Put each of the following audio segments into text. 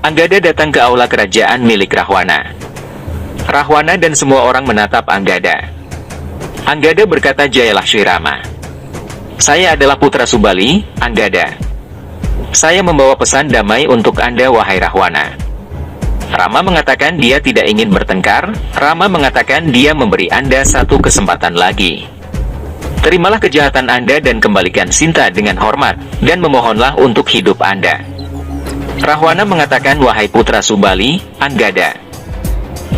Anggada datang ke aula kerajaan milik Rahwana. Rahwana dan semua orang menatap Anggada. Anggada berkata, "Jayalah Sri Rama. Saya adalah putra Subali, Anggada. Saya membawa pesan damai untuk Anda, wahai Rahwana." Rama mengatakan dia tidak ingin bertengkar. Rama mengatakan dia memberi Anda satu kesempatan lagi. Terimalah kejahatan Anda dan kembalikan Sinta dengan hormat, dan memohonlah untuk hidup Anda. Rahwana mengatakan, "Wahai putra Subali, Anggada.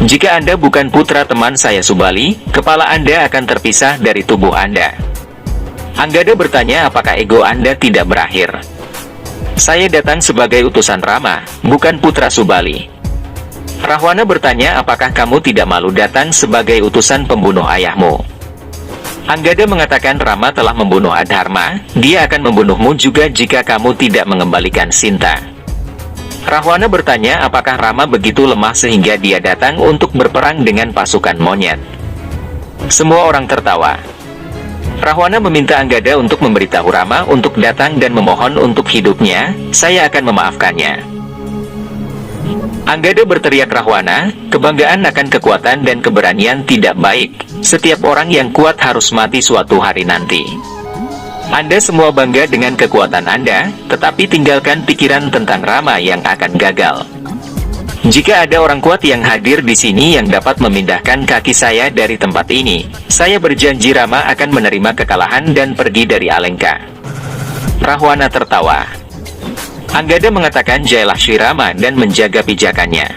Jika Anda bukan putra teman saya Subali, kepala Anda akan terpisah dari tubuh Anda." Anggada bertanya, "Apakah ego Anda tidak berakhir? Saya datang sebagai utusan Rama, bukan putra Subali." Rahwana bertanya, "Apakah kamu tidak malu datang sebagai utusan pembunuh ayahmu?" Anggada mengatakan, "Rama telah membunuh Adharma, dia akan membunuhmu juga jika kamu tidak mengembalikan Sinta." Rahwana bertanya, apakah Rama begitu lemah sehingga dia datang untuk berperang dengan pasukan monyet? Semua orang tertawa. Rahwana meminta Anggada untuk memberitahu Rama untuk datang dan memohon untuk hidupnya. "Saya akan memaafkannya." Anggada berteriak, "Rahwana, kebanggaan akan kekuatan dan keberanian tidak baik. Setiap orang yang kuat harus mati suatu hari nanti. Anda semua bangga dengan kekuatan Anda, tetapi tinggalkan pikiran tentang Rama yang akan gagal. Jika ada orang kuat yang hadir di sini yang dapat memindahkan kaki saya dari tempat ini, saya berjanji Rama akan menerima kekalahan dan pergi dari Alengka." Rahwana tertawa. Anggada mengatakan, "Jayalah Sri Rama dan menjaga pijakannya."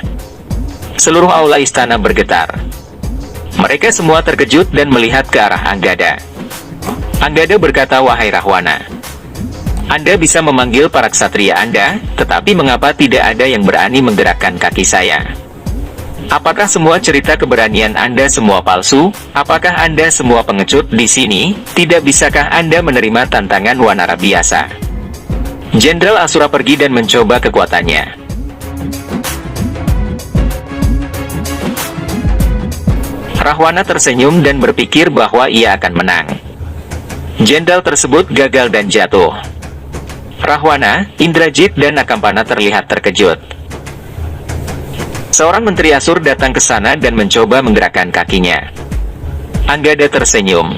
Seluruh aula istana bergetar. Mereka semua terkejut dan melihat ke arah Anggada. Anggada berkata, "Wahai Rahwana, Anda bisa memanggil para ksatria Anda, tetapi mengapa tidak ada yang berani menggerakkan kaki saya? Apakah semua cerita keberanian Anda semua palsu? Apakah Anda semua pengecut di sini? Tidak bisakah Anda menerima tantangan wanara biasa?" Jenderal Asura pergi dan mencoba kekuatannya. Rahwana tersenyum dan berpikir bahwa ia akan menang. Jenderal tersebut gagal dan jatuh. Rahwana, Indrajit dan Akampana terlihat terkejut. Seorang menteri Asur datang ke sana dan mencoba menggerakkan kakinya. Anggada tersenyum.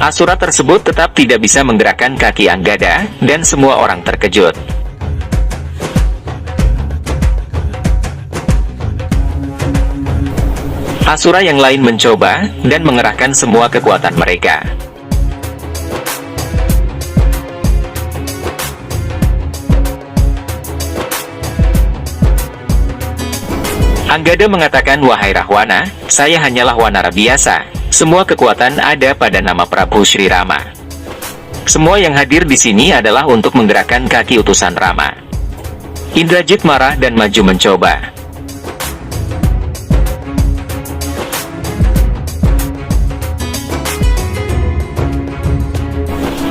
Asura tersebut tetap tidak bisa menggerakkan kaki Anggada, dan semua orang terkejut. Asura yang lain mencoba, dan mengerahkan semua kekuatan mereka. Anggada mengatakan, "Wahai Rahwana, saya hanyalah wanara biasa. Semua kekuatan ada pada nama Prabu Sri Rama. Semua yang hadir di sini adalah untuk menggerakkan kaki utusan Rama." Indrajit marah dan maju mencoba.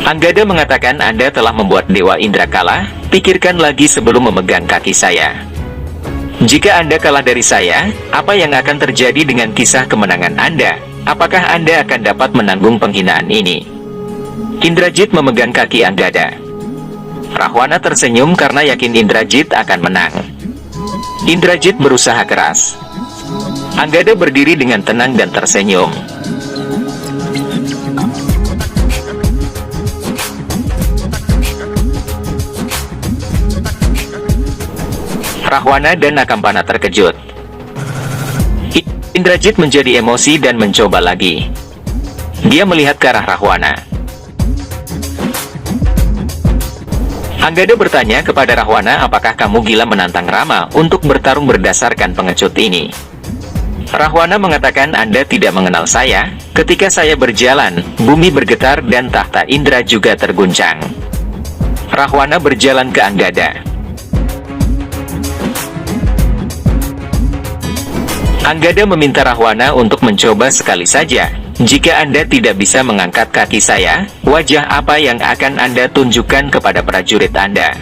Anggada mengatakan, "Anda telah membuat Dewa Indra kalah. Pikirkan lagi sebelum memegang kaki saya. Jika Anda kalah dari saya, apa yang akan terjadi dengan kisah kemenangan Anda? Apakah Anda akan dapat menanggung penghinaan ini?" Indrajit memegang kaki Anggada. Rahwana tersenyum karena yakin Indrajit akan menang. Indrajit berusaha keras. Anggada berdiri dengan tenang dan tersenyum. Rahwana dan Akampana terkejut. Indrajit menjadi emosi dan mencoba lagi. Dia melihat ke arah Rahwana. Anggada bertanya kepada Rahwana, "Apakah kamu gila menantang Rama untuk bertarung berdasarkan pengecut ini?" Rahwana mengatakan, "Anda tidak mengenal saya. Ketika saya berjalan, bumi bergetar dan tahta Indra juga terguncang." Rahwana berjalan ke Anggada. Anggada meminta Rahwana untuk mencoba sekali saja. "Jika Anda tidak bisa mengangkat kaki saya, wajah apa yang akan Anda tunjukkan kepada prajurit Anda?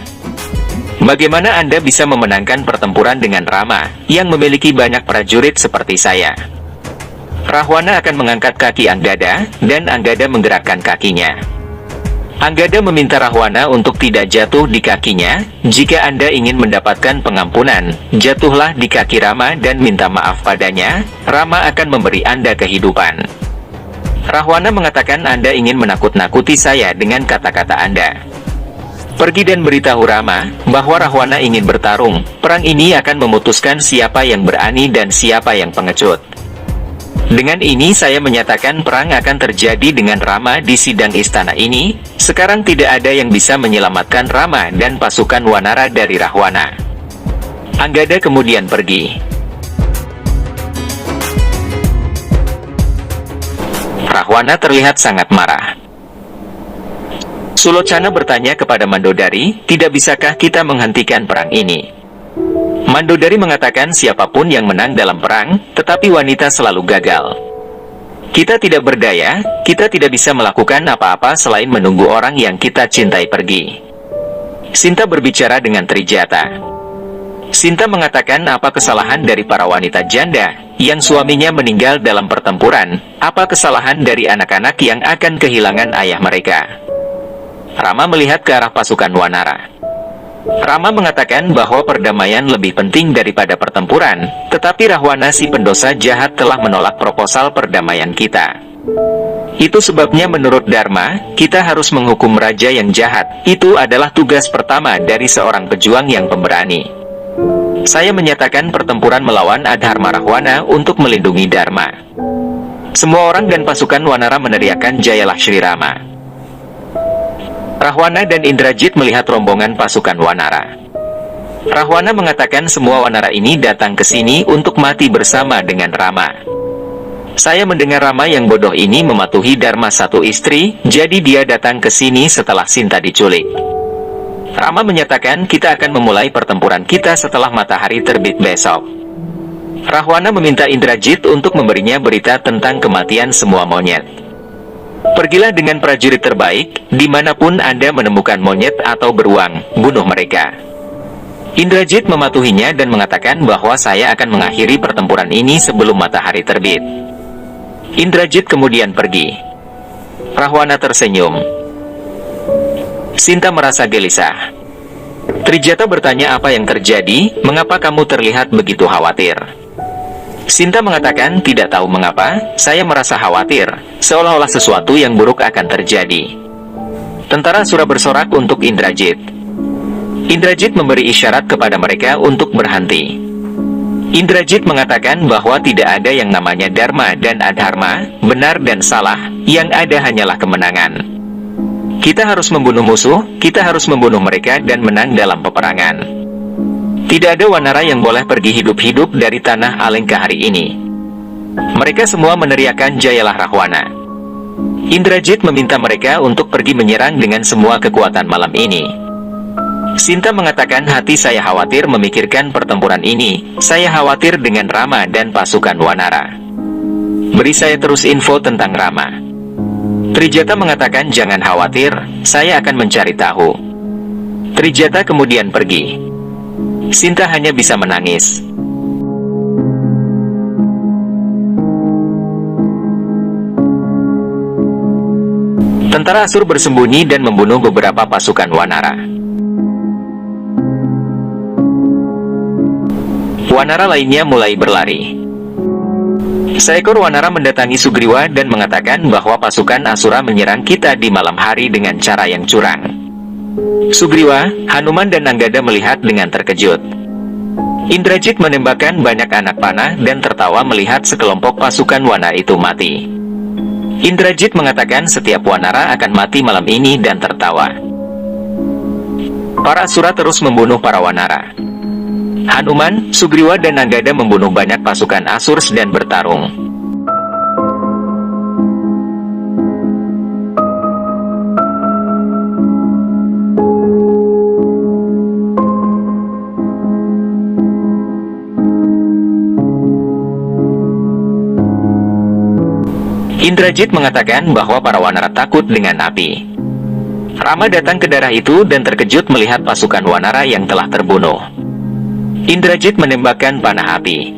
Bagaimana Anda bisa memenangkan pertempuran dengan Rama, yang memiliki banyak prajurit seperti saya?" Rahwana akan mengangkat kaki Anggada, dan Anggada menggerakkan kakinya. Anggada meminta Rahwana untuk tidak jatuh di kakinya. Jika Anda ingin mendapatkan pengampunan, jatuhlah di kaki Rama dan minta maaf padanya. Rama akan memberi Anda kehidupan. Rahwana mengatakan Anda ingin menakut-nakuti saya dengan kata-kata Anda. Pergi dan beritahu Rama bahwa Rahwana ingin bertarung. Perang ini akan memutuskan siapa yang berani dan siapa yang pengecut. Dengan ini saya menyatakan perang akan terjadi dengan Rama di sidang istana ini. Sekarang tidak ada yang bisa menyelamatkan Rama dan pasukan Wanara dari Rahwana. Anggada kemudian pergi. Rahwana terlihat sangat marah. Sulocana bertanya kepada Mandodari, tidak bisakah kita menghentikan perang ini? Mandodari mengatakan siapapun yang menang dalam perang, tetapi wanita selalu gagal. Kita tidak berdaya, kita tidak bisa melakukan apa-apa selain menunggu orang yang kita cintai pergi. Sinta berbicara dengan Trijata. Sinta mengatakan apa kesalahan dari para wanita janda, yang suaminya meninggal dalam pertempuran, apa kesalahan dari anak-anak yang akan kehilangan ayah mereka. Rama melihat ke arah pasukan Wanara. Rama mengatakan bahwa perdamaian lebih penting daripada pertempuran, tetapi Rahwana si pendosa jahat telah menolak proposal perdamaian kita. Itu sebabnya menurut Dharma, kita harus menghukum raja yang jahat. Itu adalah tugas pertama dari seorang pejuang yang pemberani. Saya menyatakan pertempuran melawan Adharma Rahwana untuk melindungi Dharma. Semua orang dan pasukan Wanara meneriakkan Jayalah Shri Rama. Rahwana dan Indrajit melihat rombongan pasukan Wanara. Rahwana mengatakan semua Wanara ini datang ke sini untuk mati bersama dengan Rama. Saya mendengar Rama yang bodoh ini mematuhi Dharma satu istri, jadi dia datang ke sini setelah Sinta diculik. Rama menyatakan kita akan memulai pertempuran kita setelah matahari terbit besok. Rahwana meminta Indrajit untuk memberinya berita tentang kematian semua monyet. Pergilah dengan prajurit terbaik, dimanapun Anda menemukan monyet atau beruang, bunuh mereka. Indrajit mematuhinya dan mengatakan bahwa saya akan mengakhiri pertempuran ini sebelum matahari terbit. Indrajit kemudian pergi. Rahwana tersenyum. Sinta merasa gelisah. Trijata bertanya apa yang terjadi, mengapa kamu terlihat begitu khawatir? Sinta mengatakan tidak tahu mengapa, saya merasa khawatir, seolah-olah sesuatu yang buruk akan terjadi. Tentara Asura bersorak untuk Indrajit. Indrajit memberi isyarat kepada mereka untuk berhenti. Indrajit mengatakan bahwa tidak ada yang namanya Dharma dan Adharma, benar dan salah, yang ada hanyalah kemenangan. Kita harus membunuh musuh, kita harus membunuh mereka dan menang dalam peperangan. Tidak ada Wanara yang boleh pergi hidup-hidup dari tanah Alengka hari ini. Mereka semua meneriakkan Jayalah Rahwana. Indrajit meminta mereka untuk pergi menyerang dengan semua kekuatan malam ini. Sinta mengatakan hati saya khawatir memikirkan pertempuran ini. Saya khawatir dengan Rama dan pasukan Wanara. Beri saya terus info tentang Rama. Trijata mengatakan jangan khawatir, saya akan mencari tahu. Trijata kemudian pergi. Sinta hanya bisa menangis. Tentara Asur bersembunyi dan membunuh beberapa pasukan Wanara. Wanara lainnya mulai berlari. Seekor Wanara mendatangi Sugriwa dan mengatakan bahwa pasukan Asura menyerang kita di malam hari dengan cara yang curang. Sugriwa, Hanuman dan Anggada melihat dengan terkejut. Indrajit menembakkan banyak anak panah dan tertawa melihat sekelompok pasukan Wanara itu mati. Indrajit mengatakan setiap Wanara akan mati malam ini dan tertawa. Para Asura terus membunuh para Wanara. Hanuman, Sugriwa dan Anggada membunuh banyak pasukan Asurs dan bertarung. Indrajit mengatakan bahwa para Wanara takut dengan api. Rama datang ke daerah itu dan terkejut melihat pasukan Wanara yang telah terbunuh. Indrajit menembakkan panah api.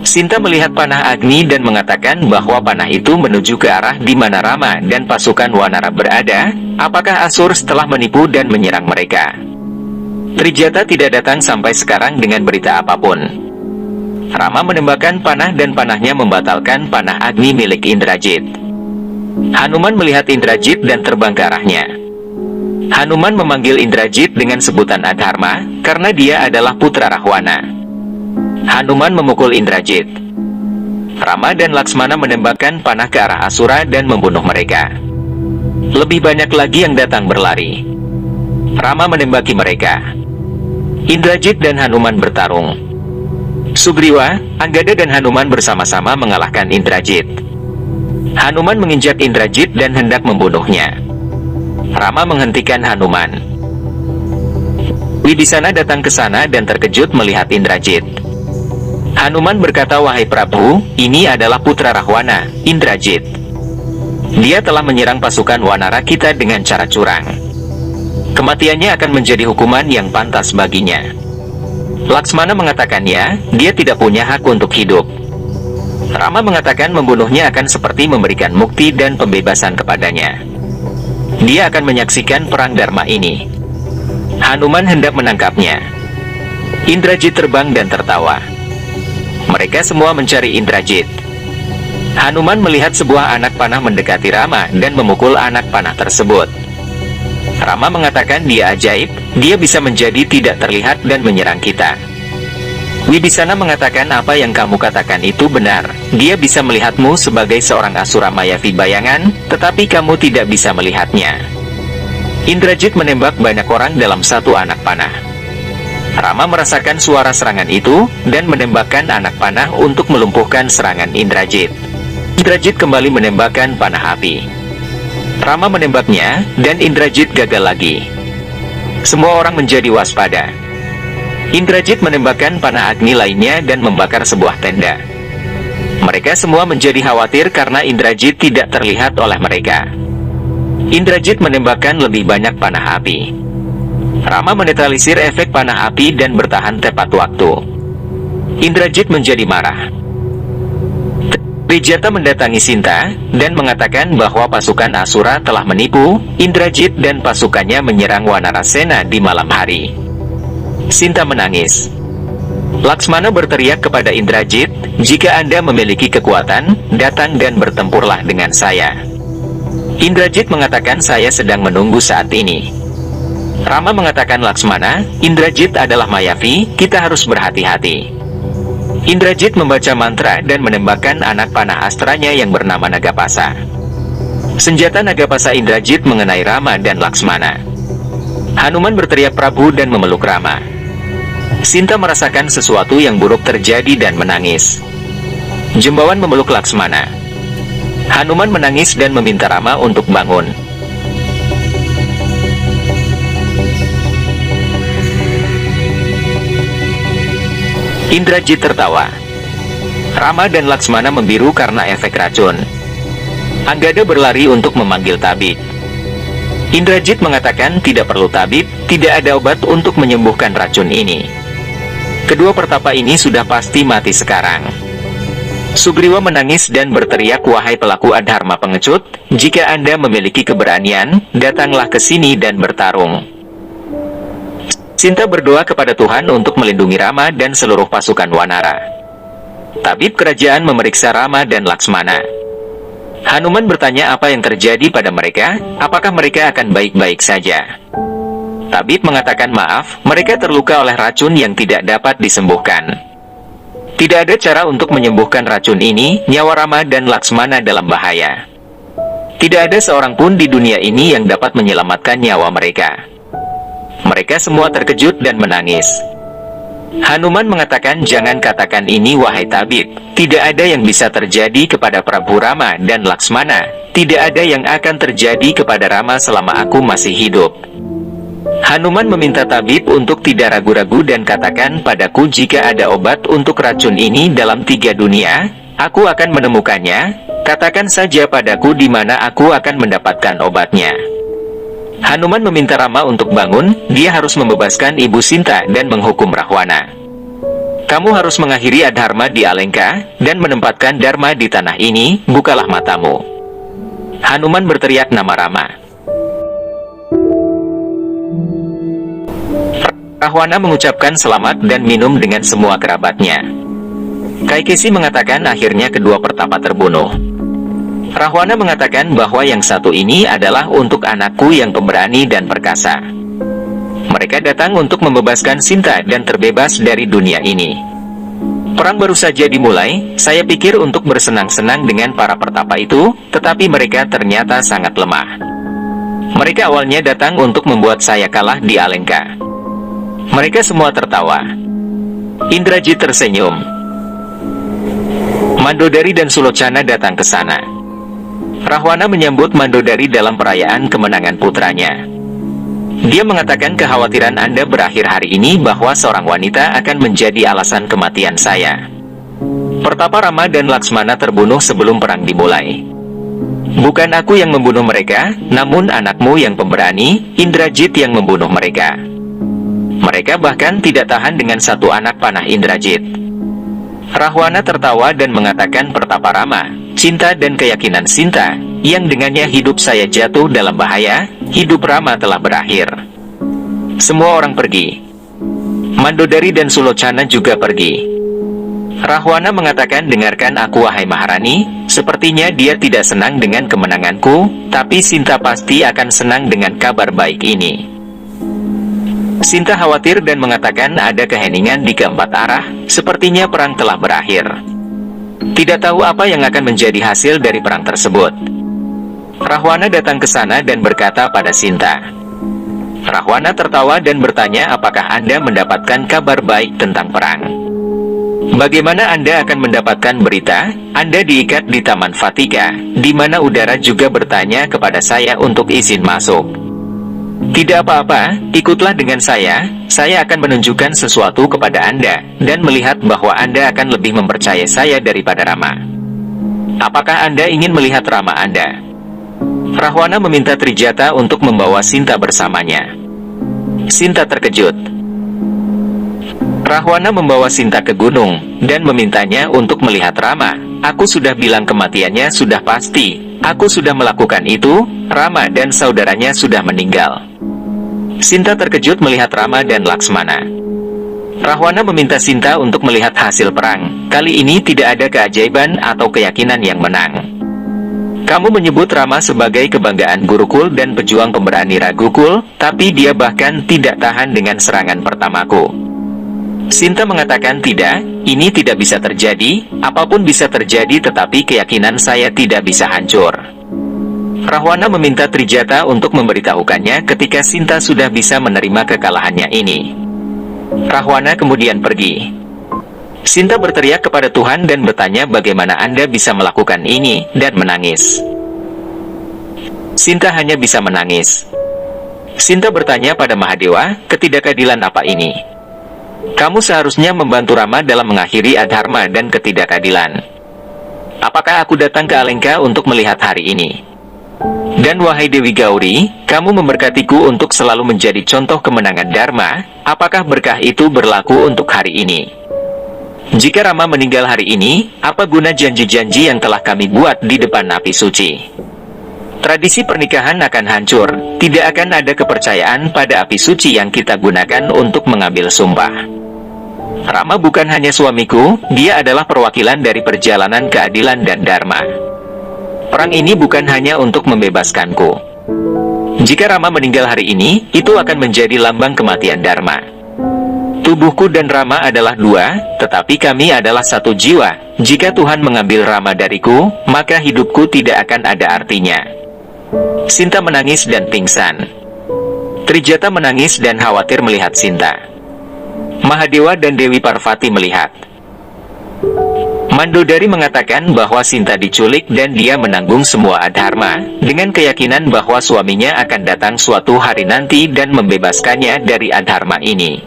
Sinta melihat panah Agni dan mengatakan bahwa panah itu menuju ke arah di mana Rama dan pasukan Wanara berada. Apakah Asur setelah menipu dan menyerang mereka? Trijata tidak datang sampai sekarang dengan berita apapun. Rama menembakkan panah dan panahnya membatalkan panah Agni milik Indrajit. Hanuman melihat Indrajit dan terbang ke arahnya. Hanuman memanggil Indrajit dengan sebutan Adharma, karena dia adalah putra Rahwana. Hanuman memukul Indrajit. Rama dan Laksmana menembakkan panah ke arah Asura dan membunuh mereka. Lebih banyak lagi yang datang berlari. Rama menembaki mereka. Indrajit dan Hanuman bertarung. Sugriwa, Anggada dan Hanuman bersama-sama mengalahkan Indrajit. Hanuman menginjak Indrajit dan hendak membunuhnya. Rama menghentikan Hanuman. Wibisana datang ke sana dan terkejut melihat Indrajit. Hanuman berkata, "Wahai Prabu, ini adalah putra Rahwana, Indrajit. Dia telah menyerang pasukan Wanara kita dengan cara curang. Kematiannya akan menjadi hukuman yang pantas baginya." Laksmana mengatakannya, dia tidak punya hak untuk hidup. Rama mengatakan membunuhnya akan seperti memberikan mukti dan pembebasan kepadanya. Dia akan menyaksikan perang Dharma ini. Hanuman hendak menangkapnya. Indrajit terbang dan tertawa. Mereka semua mencari Indrajit. Hanuman melihat sebuah anak panah mendekati Rama dan memukul anak panah tersebut. Rama mengatakan dia ajaib, dia bisa menjadi tidak terlihat dan menyerang kita. Wibisana mengatakan apa yang kamu katakan itu benar, dia bisa melihatmu sebagai seorang Asura Mayavi bayangan, tetapi kamu tidak bisa melihatnya. Indrajit menembak banyak orang dalam satu anak panah. Rama merasakan suara serangan itu, dan menembakkan anak panah untuk melumpuhkan serangan Indrajit. Indrajit kembali menembakkan panah api. Rama menembaknya, dan Indrajit gagal lagi. Semua orang menjadi waspada. Indrajit menembakkan panah Agni lainnya dan membakar sebuah tenda. Mereka semua menjadi khawatir karena Indrajit tidak terlihat oleh mereka. Indrajit menembakkan lebih banyak panah api. Rama menetralisir efek panah api dan bertahan tepat waktu. Indrajit menjadi marah. Trijata mendatangi Sinta dan mengatakan bahwa pasukan Asura telah menipu Indrajit dan pasukannya menyerang Wanarasena di malam hari. Sinta menangis. Laksmana berteriak kepada Indrajit, "Jika Anda memiliki kekuatan, datang dan bertempurlah dengan saya." Indrajit mengatakan, "Saya sedang menunggu saat ini." Rama mengatakan, "Laksmana, Indrajit adalah Mayavi, kita harus berhati-hati." Indrajit membaca mantra dan menembakkan anak panah astranya yang bernama Nagapasa. Senjata Nagapasa Indrajit mengenai Rama dan Laksmana. Hanuman berteriak Prabu dan memeluk Rama. Sinta merasakan sesuatu yang buruk terjadi dan menangis. Jembawan memeluk Laksmana. Hanuman menangis dan meminta Rama untuk bangun. Indrajit tertawa. Rama dan Laksmana membiru karena efek racun. Anggada berlari untuk memanggil tabib. Indrajit mengatakan tidak perlu tabib, tidak ada obat untuk menyembuhkan racun ini. Kedua pertapa ini sudah pasti mati sekarang. Sugriwa menangis dan berteriak, "Wahai pelaku adharma pengecut, jika Anda memiliki keberanian, datanglah ke sini dan bertarung." Sinta berdoa kepada Tuhan untuk melindungi Rama dan seluruh pasukan Wanara. Tabib kerajaan memeriksa Rama dan Laksmana. Hanuman bertanya apa yang terjadi pada mereka, apakah mereka akan baik-baik saja. Tabib mengatakan maaf, mereka terluka oleh racun yang tidak dapat disembuhkan. Tidak ada cara untuk menyembuhkan racun ini, nyawa Rama dan Laksmana dalam bahaya. Tidak ada seorang pun di dunia ini yang dapat menyelamatkan nyawa mereka. Mereka semua terkejut dan menangis. Hanuman mengatakan, "Jangan katakan ini wahai tabib, tidak ada yang bisa terjadi kepada Prabu Rama dan Laksmana, tidak ada yang akan terjadi kepada Rama selama aku masih hidup." Hanuman meminta tabib untuk tidak ragu-ragu dan katakan padaku jika ada obat untuk racun ini dalam 3 dunia, aku akan menemukannya, katakan saja padaku di mana aku akan mendapatkan obatnya. Hanuman meminta Rama untuk bangun, dia harus membebaskan Ibu Sinta dan menghukum Rahwana. Kamu harus mengakhiri adharma di Alengka, dan menempatkan dharma di tanah ini, bukalah matamu. Hanuman berteriak nama Rama. Rahwana mengucapkan selamat dan minum dengan semua kerabatnya. Kaikesi mengatakan akhirnya kedua pertapa terbunuh. Rahwana mengatakan bahwa yang satu ini adalah untuk anakku yang pemberani dan perkasa. Mereka datang untuk membebaskan Sinta dan terbebas dari dunia ini. Perang baru saja dimulai, saya pikir untuk bersenang-senang dengan para pertapa itu, tetapi mereka ternyata sangat lemah. Mereka awalnya datang untuk membuat saya kalah di Alengka. Mereka semua tertawa. Indrajit tersenyum. Mandodari dan Sulocana datang ke sana. Rahwana menyambut Mandodari dalam perayaan kemenangan putranya. Dia mengatakan kekhawatiran Anda berakhir hari ini bahwa seorang wanita akan menjadi alasan kematian saya. Pertapa Rama dan Laksmana terbunuh sebelum perang dimulai. Bukan aku yang membunuh mereka, namun anakmu yang pemberani, Indrajit yang membunuh mereka. Mereka bahkan tidak tahan dengan satu anak panah Indrajit. Rahwana tertawa dan mengatakan pertapa Rama, cinta dan keyakinan Sinta, yang dengannya hidup saya jatuh dalam bahaya, hidup Rama telah berakhir. Semua orang pergi. Mandodari dan Sulocana juga pergi. Rahwana mengatakan, dengarkan aku wahai Maharani, sepertinya dia tidak senang dengan kemenanganku, tapi Sinta pasti akan senang dengan kabar baik ini. Sinta khawatir dan mengatakan ada keheningan di keempat arah, sepertinya perang telah berakhir. Tidak tahu apa yang akan menjadi hasil dari perang tersebut. Rahwana datang ke sana dan berkata pada Sinta. Rahwana tertawa dan bertanya, apakah Anda mendapatkan kabar baik tentang perang? Bagaimana Anda akan mendapatkan berita? Anda diikat di Taman Vatika, di mana udara juga bertanya kepada saya untuk izin masuk. Tidak apa-apa, ikutlah dengan saya akan menunjukkan sesuatu kepada Anda, dan melihat bahwa Anda akan lebih mempercayai saya daripada Rama. Apakah Anda ingin melihat Rama Anda? Rahwana meminta Trijata untuk membawa Sinta bersamanya. Sinta terkejut. Rahwana membawa Sinta ke gunung, dan memintanya untuk melihat Rama. Aku sudah bilang kematiannya sudah pasti, aku sudah melakukan itu, Rama dan saudaranya sudah meninggal. Sinta terkejut melihat Rama dan Laksmana. Rahwana meminta Sinta untuk melihat hasil perang. Kali ini tidak ada keajaiban atau keyakinan yang menang. Kamu menyebut Rama sebagai kebanggaan Gurukul dan pejuang pemberani Ragukul, tapi dia bahkan tidak tahan dengan serangan pertamaku. Sinta mengatakan tidak, ini tidak bisa terjadi, apapun bisa terjadi tetapi keyakinan saya tidak bisa hancur. Rahwana meminta Trijata untuk memberitahukannya ketika Sinta sudah bisa menerima kekalahannya ini. Rahwana kemudian pergi. Sinta berteriak kepada Tuhan dan bertanya bagaimana Anda bisa melakukan ini, dan menangis. Sinta hanya bisa menangis. Sinta bertanya pada Mahadewa, ketidakadilan apa ini? Kamu seharusnya membantu Rama dalam mengakhiri adharma dan ketidakadilan. Apakah aku datang ke Alengka untuk melihat hari ini? Dan wahai Dewi Gauri, kamu memberkatiku untuk selalu menjadi contoh kemenangan Dharma, apakah berkah itu berlaku untuk hari ini? Jika Rama meninggal hari ini, apa guna janji-janji yang telah kami buat di depan api suci? Tradisi pernikahan akan hancur, tidak akan ada kepercayaan pada api suci yang kita gunakan untuk mengambil sumpah. Rama bukan hanya suamiku, dia adalah perwakilan dari perjalanan keadilan dan Dharma. Perang ini bukan hanya untuk membebaskanku. Jika Rama meninggal hari ini, itu akan menjadi lambang kematian Dharma. Tubuhku dan Rama adalah dua, tetapi kami adalah satu jiwa. Jika Tuhan mengambil Rama dariku, maka hidupku tidak akan ada artinya. Sinta menangis dan pingsan. Trijata menangis dan khawatir melihat Sinta. Mahadewa dan Dewi Parvati melihat. Mandodari mengatakan bahwa Sinta diculik dan dia menanggung semua adharma, dengan keyakinan bahwa suaminya akan datang suatu hari nanti dan membebaskannya dari adharma ini.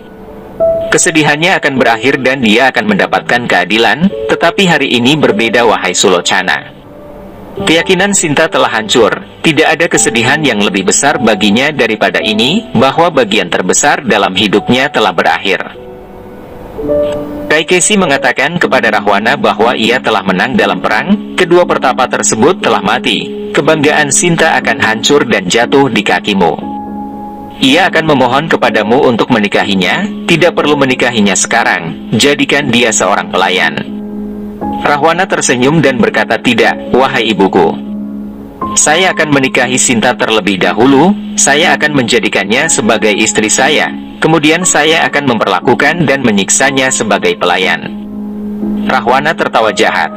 Kesedihannya akan berakhir dan dia akan mendapatkan keadilan, tetapi hari ini berbeda wahai Sulocana. Keyakinan Sinta telah hancur, tidak ada kesedihan yang lebih besar baginya daripada ini, bahwa bagian terbesar dalam hidupnya telah berakhir. Kaikesi mengatakan kepada Rahwana bahwa ia telah menang dalam perang, kedua pertapa tersebut telah mati, kebanggaan Sinta akan hancur dan jatuh di kakimu. Ia akan memohon kepadamu untuk menikahinya. Tidak perlu menikahinya sekarang, jadikan dia seorang pelayan. Rahwana tersenyum dan berkata, tidak, wahai ibuku. Saya akan menikahi Sinta terlebih dahulu. Saya akan menjadikannya sebagai istri saya. Kemudian saya akan memperlakukan dan menyiksanya sebagai pelayan. Rahwana tertawa jahat.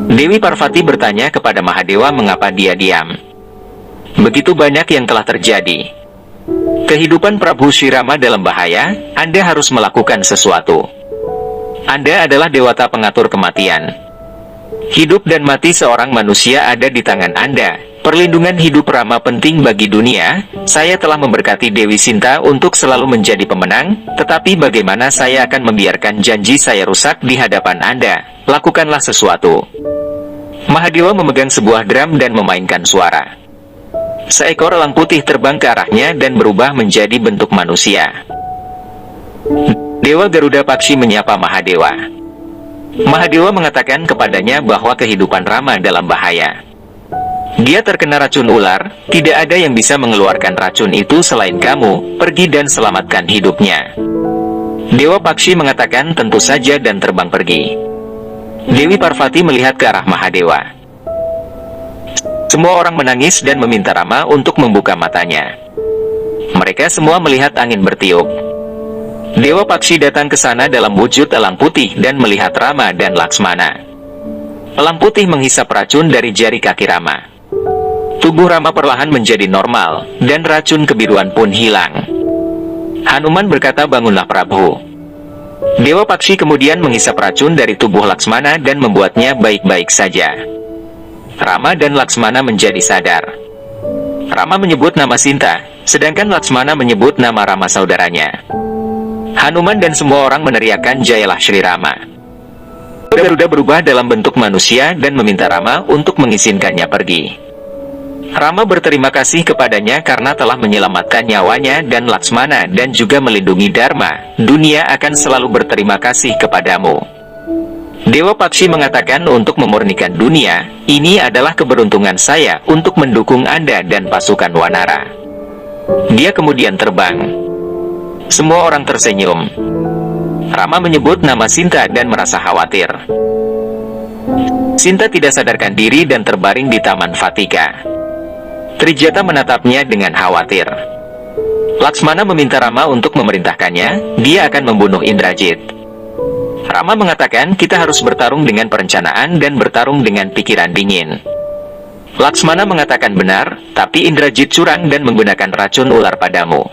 Dewi Parvati bertanya kepada Mahadewa mengapa dia diam. Begitu banyak yang telah terjadi. Kehidupan Prabu Srirama dalam bahaya, Anda harus melakukan sesuatu. Anda adalah dewata pengatur kematian. Hidup dan mati seorang manusia ada di tangan Anda. Perlindungan hidup Rama penting bagi dunia. Saya telah memberkati Dewi Sinta untuk selalu menjadi pemenang, tetapi bagaimana saya akan membiarkan janji saya rusak di hadapan Anda? Lakukanlah sesuatu. Mahadewa memegang sebuah drum dan memainkan suara. Seekor elang putih terbang ke arahnya dan berubah menjadi bentuk manusia. Dewa Garuda Pakshi menyapa Mahadewa. Mahadewa mengatakan kepadanya bahwa kehidupan Rama dalam bahaya. Dia terkena racun ular, tidak ada yang bisa mengeluarkan racun itu selain kamu, pergi dan selamatkan hidupnya. Dewa Pakshi mengatakan tentu saja dan terbang pergi. Dewi Parvati melihat ke arah Mahadewa. Semua orang menangis dan meminta Rama untuk membuka matanya. Mereka semua melihat angin bertiup. Dewa Pakshi datang ke sana dalam wujud elang putih dan melihat Rama dan Laksmana. Elang putih menghisap racun dari jari kaki Rama. Tubuh Rama perlahan menjadi normal, dan racun kebiruan pun hilang. Hanuman berkata, bangunlah Prabu. Dewa Pakshi kemudian menghisap racun dari tubuh Laksmana dan membuatnya baik-baik saja. Rama dan Laksmana menjadi sadar. Rama menyebut nama Sinta, sedangkan Laksmana menyebut nama Rama saudaranya. Hanuman dan semua orang meneriakkan Jayalah Sri Rama. Garuda berubah dalam bentuk manusia dan meminta Rama untuk mengizinkannya pergi. Rama berterima kasih kepadanya karena telah menyelamatkan nyawanya dan Laksmana dan juga melindungi Dharma. Dunia akan selalu berterima kasih kepadamu. Dewa Pakshi mengatakan untuk memurnikan dunia, ini adalah keberuntungan saya untuk mendukung Anda dan pasukan Wanara. Dia kemudian terbang. Semua orang tersenyum. Rama menyebut nama Sinta dan merasa khawatir. Sinta tidak sadarkan diri dan terbaring di Taman Vatika. Trijata menatapnya dengan khawatir. Laksmana meminta Rama untuk memerintahkannya, dia akan membunuh Indrajit. Rama mengatakan kita harus bertarung dengan perencanaan dan bertarung dengan pikiran dingin. Laksmana mengatakan benar, tapi Indrajit curang dan menggunakan racun ular padamu.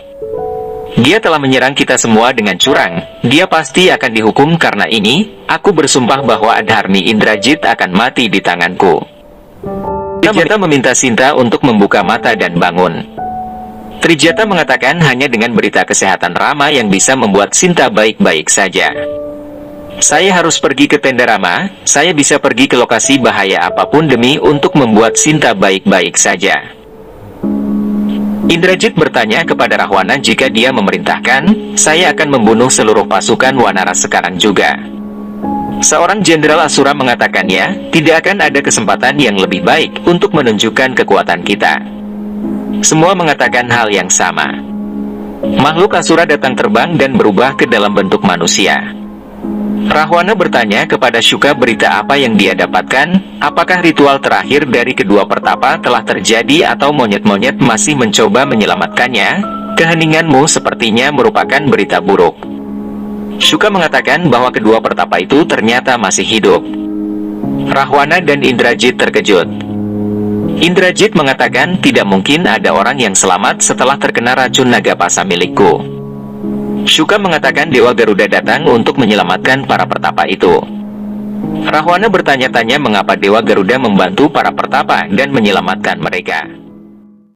Dia telah menyerang kita semua dengan curang, dia pasti akan dihukum karena ini. Aku bersumpah bahwa Adharmi Indrajit akan mati di tanganku. Trijata meminta Sinta untuk membuka mata dan bangun. Trijata mengatakan hanya dengan berita kesehatan Rama yang bisa membuat Sinta baik-baik saja. Saya harus pergi ke tenda Rama, saya bisa pergi ke lokasi bahaya apapun demi untuk membuat Sinta baik-baik saja. Indrajit bertanya kepada Rahwana jika dia memerintahkan, saya akan membunuh seluruh pasukan Wanara sekarang juga. Seorang jenderal Asura mengatakannya, tidak akan ada kesempatan yang lebih baik untuk menunjukkan kekuatan kita. Semua mengatakan hal yang sama. Makhluk Asura datang terbang dan berubah ke dalam bentuk manusia. Rahwana bertanya kepada Syuka berita apa yang dia dapatkan, apakah ritual terakhir dari kedua pertapa telah terjadi atau monyet-monyet masih mencoba menyelamatkannya. Keheninganmu sepertinya merupakan berita buruk. Syuka mengatakan bahwa kedua pertapa itu ternyata masih hidup. Rahwana dan Indrajit terkejut. Indrajit mengatakan tidak mungkin ada orang yang selamat setelah terkena racun naga pasa milikku. Syuka mengatakan Dewa Garuda datang untuk menyelamatkan para pertapa itu. Rahwana bertanya-tanya mengapa Dewa Garuda membantu para pertapa dan menyelamatkan mereka.